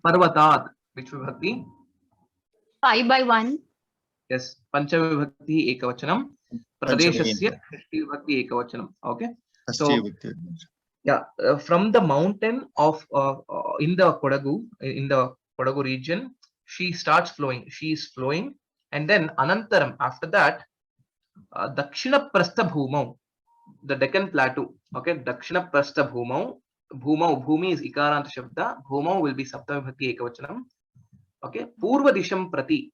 Parvatat, which vibhakti? 5 by 1. Yes, panchami vibhakti ekavachanam. Pradeshasya vibhakti ekavachanam. Okay, so yeah, from the mountain of in the Kodagu region, she starts flowing. She is flowing, and then anantaram, after that, dakshina prastha bhumau, the Deccan Plateau. Okay, dakshina prastha bhumau. Bhumi is ikaranta shabda. Bhumau will be saptami vibhakti ekavachanam. Okay, purva disham prati.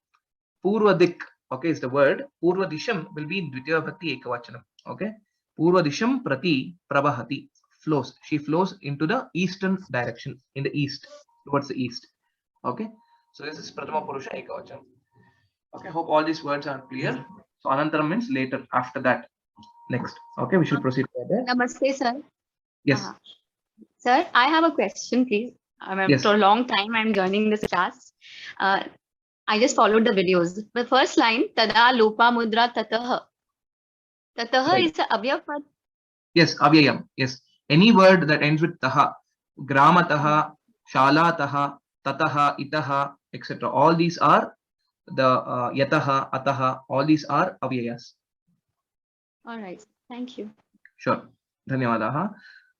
Purva dik, okay, is the word. Purva disham will be in dvitiya vibhakti ekavachanam. Okay, purva disham prati pravahati. Flows. She flows into the eastern direction, in the east, towards the east. Okay, so this is prathama purusha ekavachanam. Okay, hope all these words are clear. So anantaram means later, after that. Next. Okay, we should proceed further. Namaste, sir. Yes. Sir, I have a question, please. Yes. For a long time, I'm joining this class. I just followed the videos. The first line, tada lopa mudra tataha. Tataha Right. is a avyapad. Yes, avyayam. Yes. Any word that ends with taha, gramataha, shalataha, tataha, itaha, etc. All these are the yataha, ataha. All these are avyayas. All right. Thank you. Sure. Dhanyavadaha.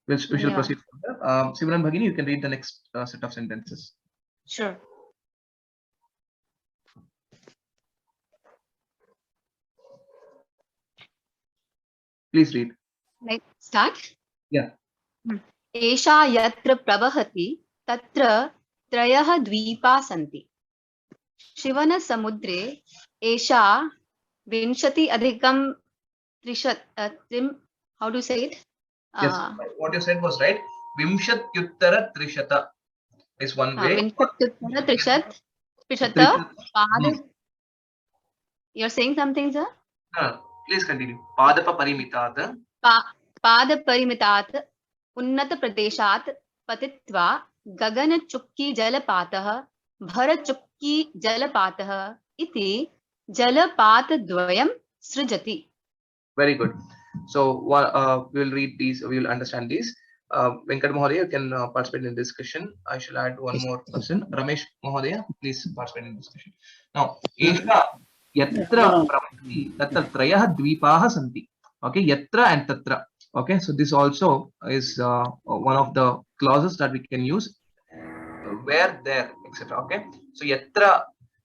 We shall proceed further. Simran Bhagini, you can read the next set of sentences. Sure. Please read. Like start. Yeah. एषा यत्र प्रवहति तत्र त्रयः द्वीपा सन्ति शिवनसमुद्रे एषा 20 अधिकं 30 how do you say it Yes, what you said was right. Vimshatyuttara trishata is one way. Vimshatyuttara trishata pada. You're saying something, sir? No, please continue. Padapa parimitat. पादपरिमितात् उन्नतप्रदेशात् पतित्वा गगनचुक्की जलपातः भरचुक्की जलपातः इति जलपातद्वयं सृजति. Very good. So we will read these, we will understand these. Venkat Mahodaya, you can participate in discussion. I shall add one more person. Ramesh Mahodaya, please participate in discussion. Now, Esha yatra pravati tatra trayah dvipaha santi. Okay, yatra and tatra. Okay, so this also is one of the clauses that we can use. Where, there, etc. Okay, so yatra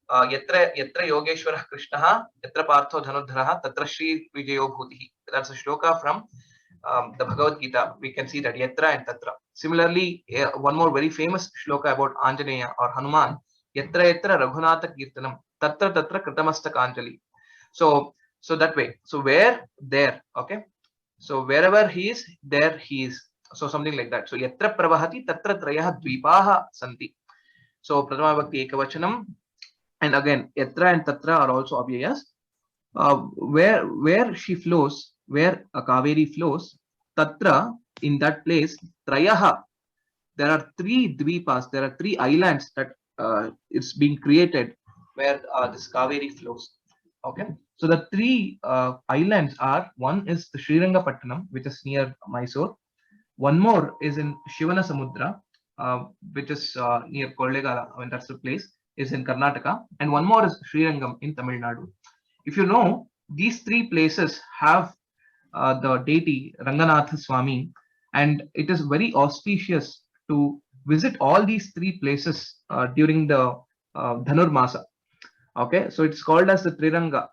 Yogeshwarah Krishnaha, yatra Partho Dhanudharaha, tatra Shri Vijayo Bhutihi. That's a shloka from the Bhagavad Gita. We can see that yatra and tatra. Similarly, one more very famous shloka about Anjaneya or Hanuman. Yatra yatra Raghunatha Kirtanam, tatra tatra Kritamastaka Anjali. So that way. So where, there. Okay. So wherever he is, there he is. So something like that. So yatra pravahati tatra trayah dvipaha santi. So Prathama Vibhakti Ekavachanam, and again Yatra and Tatra are also avyayas. Where she flows, where a Kaveri flows, Tatra, in that place, Trayaha, there are 3 dvipas, there are 3 islands that it's being created where this Kaveri flows. Okay, so the 3 islands are, one is the Srirangapattanam, which is near Mysore. One more is in Shivana Samudra, which is near Kollegala, I mean, that's the place, is in Karnataka. And one more is Srirangam in Tamil Nadu. If you know, these 3 places have the deity Ranganatha Swami, and it is very auspicious to visit all these 3 places during the Dhanur Masa. Okay, so it's called as the Triranga.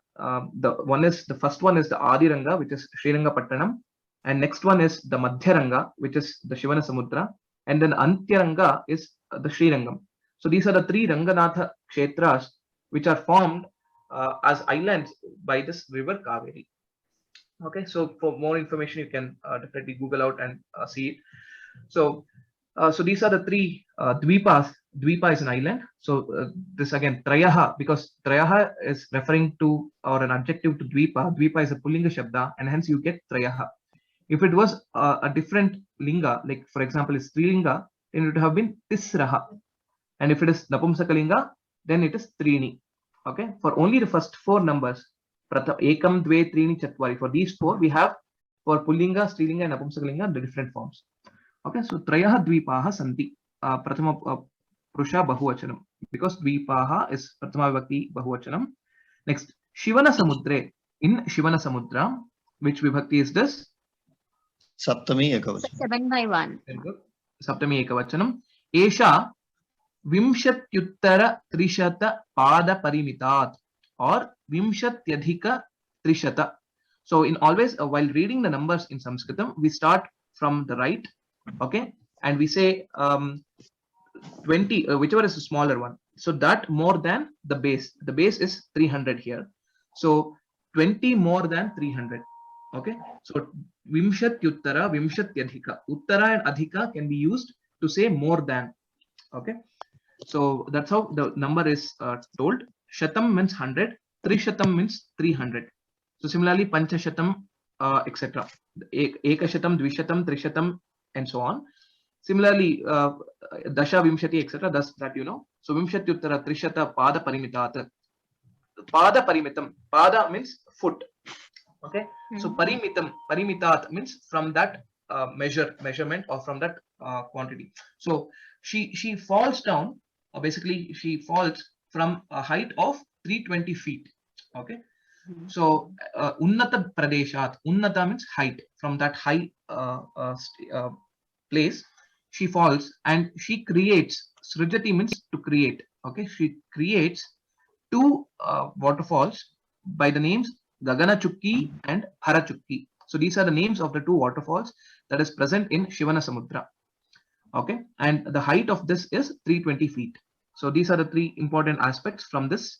The first one is the Adiranga, which is Srirangapattanam, and next one is the Madhyaranga, which is the Shivana Samudra, and then Antyaranga is the Srirangam. So these are the 3 Ranganatha Kshetras which are formed as islands by this river Kaveri. Okay, so for more information, you can definitely Google out and see it. So these are the 3 dvipas. Dvipa is an island. So this again Trayaha, because Trayaha is referring to, or an adjective to Dvipa. Dvipa is a Pullinga Shabda, and hence you get Trayaha. If it was a different linga, like for example is Strilinga, then it would have been Tisraha. And if it is Napumsakalinga, then it is Trini. Okay, for only the first 4 numbers, Ekam, Dve, Trini, Chatvari. For these 4, we have for Pullinga, Strilinga, and Napumsakalinga the different forms. Okay, so Trayaha Dvipaha Santi. Prathama Purusha Bahuvachanam, because Dvipaha is Prathama Vibhakti Bahuvachanam. Next, Shivana Samudre. In Shivana Samudra, which Vibhakti is this? Saptami Ekavachanam. 7 by 1. Very good. Saptami Ekavachanam. Esha Vimshatyuttara Trishata Pada Parimitat, or Vimshatyadhika Trishata. So in always while reading the numbers in Sanskritam, we start from the right, okay, and we say 20, whichever is the smaller one. So that more than the base. The base is 300 here. So 20 more than 300. Okay. So Vimshatyuttara, Vimshatyadhika. Uttara and Adhika can be used to say more than. Okay. So that's how the number is told. Shatam means 100. Trishatam means 300. So similarly, Panchashatam, etc. Ekashatam, Dvishatam, Trishatam, and so on. Similarly, Dasha, Vimshati, etc. Thus that you know. So Vimshatyuttara Trishata Pada Parimitat. Pada Parimitam. Pada means foot. Okay. So Parimitat means from that measurement, or from that quantity. So she falls down, or basically she falls from a height of 320 feet. Okay. So Unnata Pradeshat. Unnata means height. From that high place, she falls and she creates. Srijati means to create. Okay, she creates 2 waterfalls by the names Gagana Chukki and Hara Chukki. So these are the names of the 2 waterfalls that is present in Shivana Samudra. Okay, and the height of this is 320 feet. So these are the 3 important aspects from this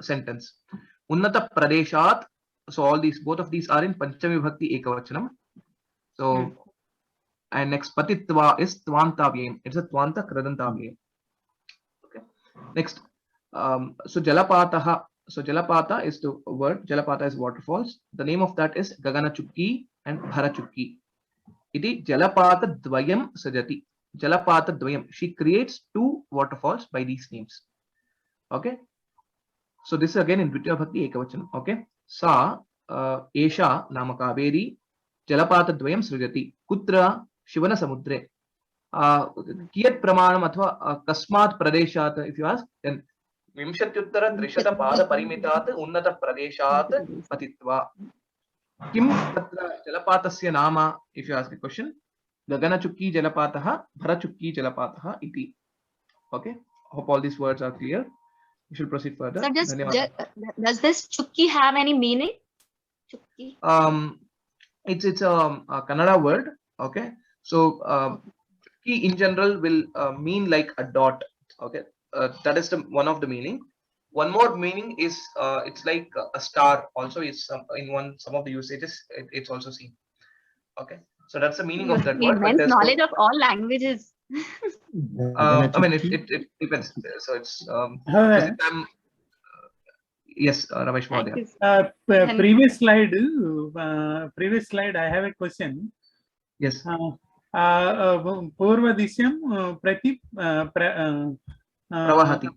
sentence. Unnata Pradeshat. So all these, both of these are in Panchami Vibhakti Ekavachanam. So and next Patitva is Tvantavyam. It's a Tvanta Kradantavyam. Okay. Next, so Jalapataha. So Jalapata is the word. Jalapata is waterfalls. The name of that is Gagana Chukki and Bhara Chukki. Iti Jalapata Dvayam Sajati. Jalapata Dvayam. She creates 2 waterfalls by these names. Okay. So this is again in Dvitiya Bhakti Ekavachanam. Okay. Sa Esha Nama Kaveri Jalapata Dvayam Srijati. Kutra Shivana Samudre. Kiyat Pramanam athva Kasmat Pradeshat, if you ask, then Vimshatyuttara Trishata Pada Parimitat Unnata Pradeshat Patitva. Kim Tatra Jalapatasya Nama, if you ask a question, Gagana Chukki Jalapataha, Bhara Chukki Jalapataha iti. Okay. Hope all these words are clear. We should proceed further. So does this Chukki have any meaning? Chukki? It's a Kannada word. Okay. So Chukki in general will mean like a dot. Okay. That is one of the meaning. One more meaning is it's like a star. Also, is in some of the usages it's also seen. Okay. So that's the meaning of that word. Immense knowledge of all languages. I mean, it depends. So it's yes, Ramesh Mahodaya. Previous slide. I have a question. Yes. Purva Disyam Prati Pravahati.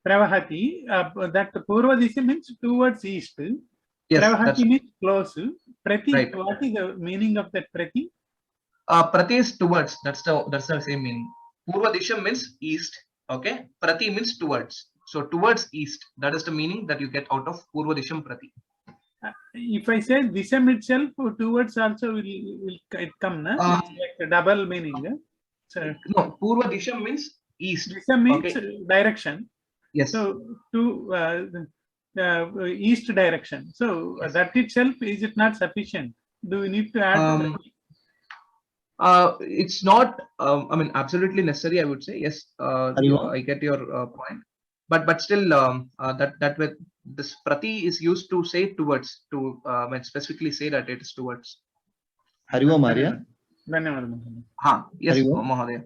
Pravahati. That Purva Disyam means towards east. Yes, Pravahati means close. Prati. Right. What is the meaning of that Prati? Prati is towards. That's the same meaning. Purva Disham means east. Okay. Prati means towards. So towards east. That is the meaning that you get out of Purva Disham Prati. If I say Disham itself, towards also will it come, na? It's like a double meaning. So, no, Purva Disham means east. Disham means direction. Yes. So to east direction. So that itself, is it not sufficient? Do we need to add? It's not. I mean, absolutely necessary. I would say yes. I get your point, but still, that with this Prati is used to say towards, to specifically say that it is towards. Hariva Maria. Yes, Mahodaya.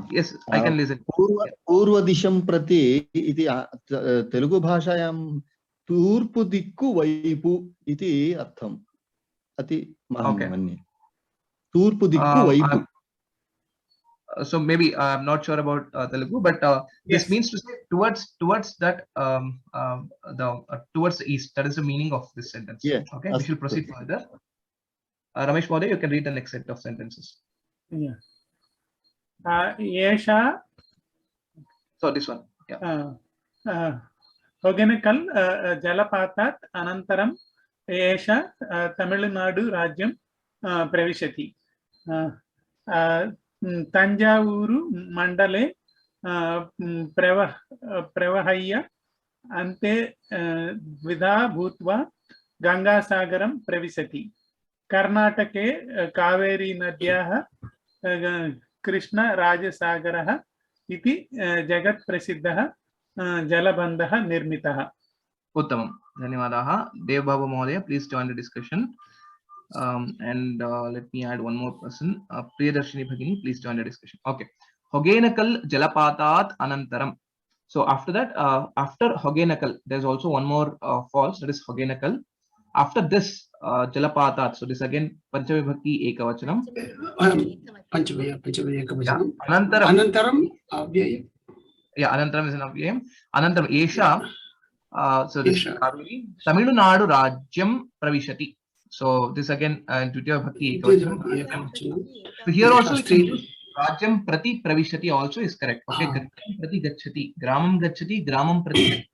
Yes, I can listen. Purva Disham Prati iti Telugu bhashayam Turpu Dikku Vaipu iti artham. Ati Mahamani. Turpu Dikku Vaipu. So maybe I'm not sure about Telugu, but this means to say towards that towards the east. That is the meaning of this sentence. Yeah. Okay, we shall proceed further. Ramesh Mahodaya, you can read the next set of sentences. Yeah. Yesha. So this one. Yeah. Hogenekal Jalapatat Anantaram Yesha Tamil Nadu Rajyam Pravishati. Tanjavuru Mandale Pravahaya Ante Vidha Bhutva Ganga Sagaram Pravisati. Karnatake Kaveri Nadyaha Krishna Rajasagaraha iti Jagat Prasiddhaha Jalabandhaha Nirmitaha. Uttamam. Dhanyawadaha. Dev Babu Mahodaya, please join the discussion. And let me add one more person. Priyadarshini Bhagini, please join the discussion. Okay. Hogenakal Jalapatat Anantaram. So after that, after Hogenakal, there's also one more false, that is Hogenakal. After this, Jalapatat. So this again, Panchavibhakti Ekavachanam. Panchavibhakti Ekavachanam. Anantaram. Avyayam. Yeah, Anantaram is an Avyayam. Anantaram Esha. So this is Kaveri. Tamil Nadu Rajyam Pravishati. So this again, Dvitiya Bhakti Ekavachanam. So here also Rajyam Prati Pravishati also is correct. Okay, Gacham Prati Gachati, Gramam Gachati, Gramam Prati.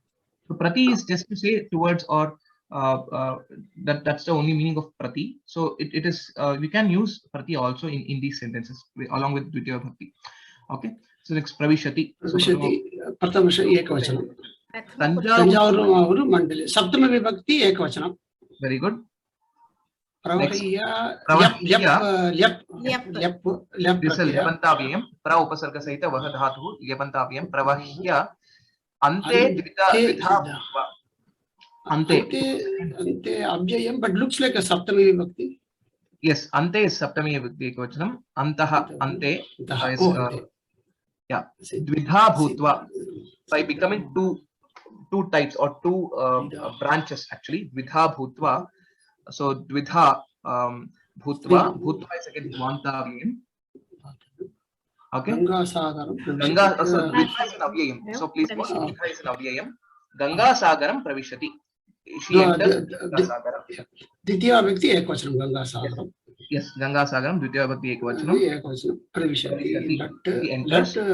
So Prati is just to say towards, or that's the only meaning of Prati. So it is we can use Prati also in these sentences along with Dvitiya Bhakti. Okay, so next Pravishati. Pravishati Prathamasha Ekavachanam. Tanjavuru Mandali. Saptama Vibhakti Ekavachanam. Very good. Pravahya This is Lyapantaviyam. Pra upasarga sahita vaha dhatuhu Lyapantaviyam. Pravahya Ante Dvitha Bhutva. Ante Abhyayam, but looks like a Saptami Vibhakti. Yes, Ante is Saptami Vibhakti Ekavachanam. Antaha Ante is Dvidha Bhutva. By becoming two types or two branches actually. Dvidha Bhutva. So Dvidha Bhutva. Bhutva is again Dvantaviyam. Okay. Ganga, so Dvidha is an Avyayam. So please note, Dvidha is an Avyayam. Ganga Sagaram Pravishati. She enters Ganga Sagaram. Dvitiya Bhakti Ekavachanam Ganga Sagaram. Yes, Ganga Sagaram, Dvitiya Bhakti Ekavachanam. Pravishati. That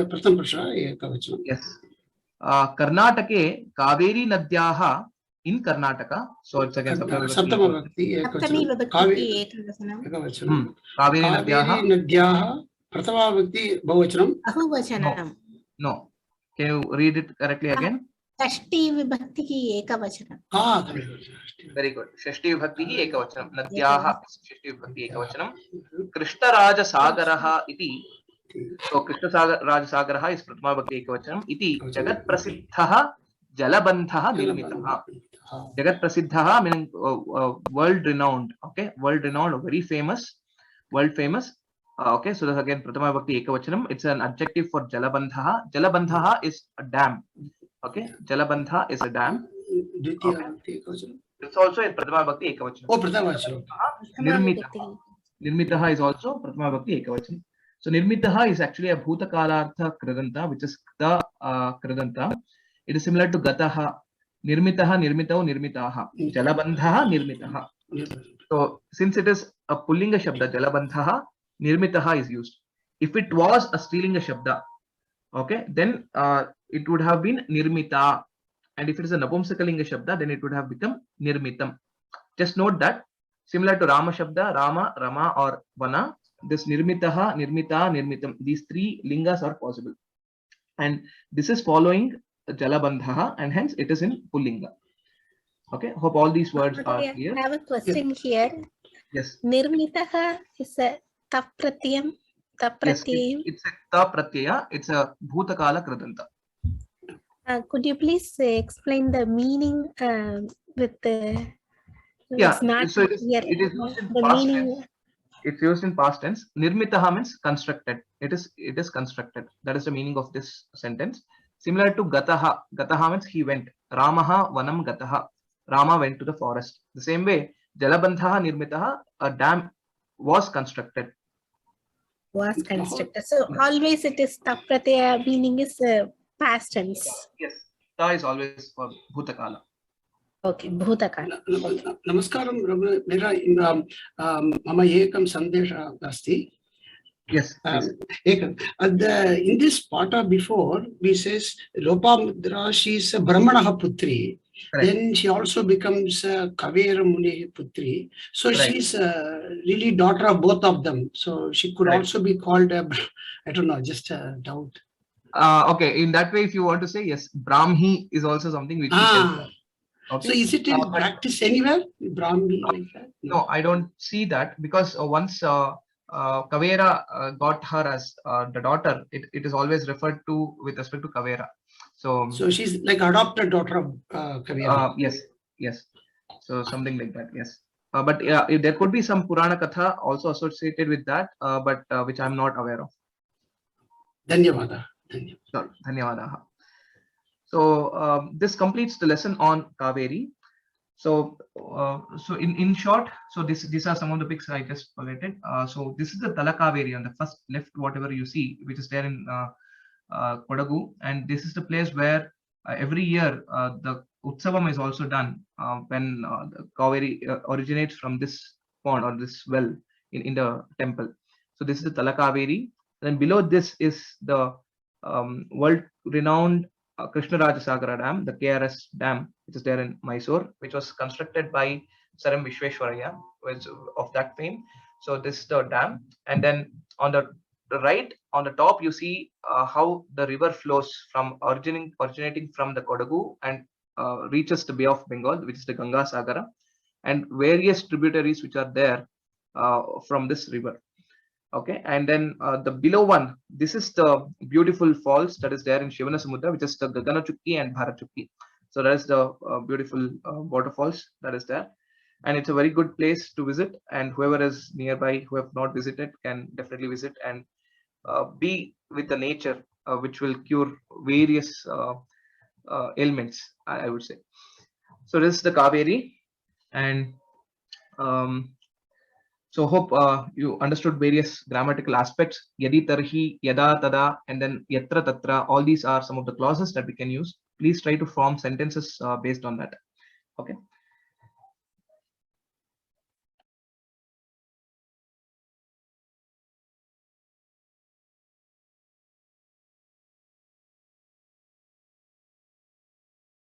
Pratham Prasha Ekavachanam. Yes. Karnatake Kaveri Nadyaha in Karnataka. So it's again Saptama Bhakti Ekavachanam. Kaveri Nadyaha Prathama Bhakti Bahuvachanam. Bahuvachanam. No. Can you read it correctly again? Shashti Vibhakti ki Ekavachanam. Very good. Shashti Vibhakti Ekavachanam. Nadyaha Shashti Vibhakti Ekavachanam. Krishna Raja Sagaraha iti. So Krishna Raja Sagaraha is Prathama Bhakti Ekavachanam. Iti Jagat Prasiddhaha Jalabandhaha Nirmitaha. Jagat Prasiddhaha meaning world renowned. Okay, world renowned, very famous, world famous. Okay, so that's again Prathama Vibhakti Ekavachanam. It's an adjective for Jalabandha. Jalabandha is a dam. Okay, Jalabandha is a dam. Okay. It's also a Prathama Vibhakti Ekavachanam. Oh, Prathama Vibhakti. Nirmitaha. Nirmitaha is also Prathama Vibhakti Ekavachanam. So Nirmitaha is actually a Bhutakalartha Kridanta, which is Kta Kridanta. It is similar to Gataha. Nirmitaha, Nirmitau, Nirmitaha. Jalabandha, Nirmitaha. So since it is a Pullinga Shabda, Jalabandha, Nirmitaha is used. If it was a Strilinga Shabda, okay, then it would have been Nirmita. And if it is a Napumsakalinga Shabda, then it would have become Nirmitam. Just note that similar to Rama Shabda, Rama, Rama or Vana, this Nirmitaha, Nirmita, Nirmitam, these three lingas are possible. And this is following Jalabandha, and hence it is in Pullinga. Okay, hope all these words are clear. I have a question here. Yes. Nirmitaha is a tap pratyam. Yes, it's a ta pratyaya, it's a Bhutakala Kridanta. Could you please explain the meaning with the? Yeah, it's not so it is here. used in The past meaning. tense. It's used in past tense. Nirmitaha means constructed. It is constructed. That is the meaning of this sentence. Similar to Gataha. Gataha means he went. Ramaha Vanam Gataha. Rama went to the forest. The same way, Jalabandhaha Nirmitaha, a dam was constructed. Was constructed. So always it is tap pratyaya, meaning is past tense. Yes, ta is always for Bhutakala. Okay, Bhutakala. Namaskaram, मेरा मम एकं सन्देशः अस्ति. Yes. In this part before, we says Lopamudra, she is a Brahmanaha Putri. Correct. Then she also becomes a Kavera Muni Putri. So she is really daughter of both of them. So she could also be called a, I don't know, just a doubt. Okay, in that way, if you want to say, yes, Brahmi is also something which we can. Okay. So is it in practice anywhere? Brahmi like that? No, I don't see that, because once Kavera got her as the daughter, it is always referred to with respect to Kavera. So she's like adopted daughter of Kavera. Yes. So something like that, yes. But yeah, there could be some Purana Katha also associated with that, but which I'm not aware of. Dhanyavada. Dhanyavada. So this completes the lesson on Kaveri. So in short, so these are some of the pics I just collated. So this is the Tala Kaveri on the first left, whatever you see, which is there in Kodagu, and this is the place where every year the Utsavam is also done when the Kaveri originates from this pond or this well in the temple. So this is the Tala Kaveri. Then below this is the world-renowned Krishnarajasagara Dam, the KRS Dam, which is there in Mysore, which was constructed by Sir M. Vishweshwaraya, which of that fame. So this is the dam, and then on the right, on the top, you see how the river flows from originating from the Kodagu and reaches the Bay of Bengal, which is the Ganga Sagara, and various tributaries which are there from this river. Okay, and then the below one, this is the beautiful falls that is there in Shivanasamudra, which is the Gaganachukki and Bharachukki. So that is the beautiful waterfalls that is there, and it's a very good place to visit. And whoever is nearby who have not visited can definitely visit and be with the nature, which will cure various ailments, I would say. So this is the Kaveri, and so hope you understood various grammatical aspects. Yadi, tarhi, yada, tada, and then yatra, tatra. All these are some of the clauses that we can use. Please try to form sentences based on that. Okay.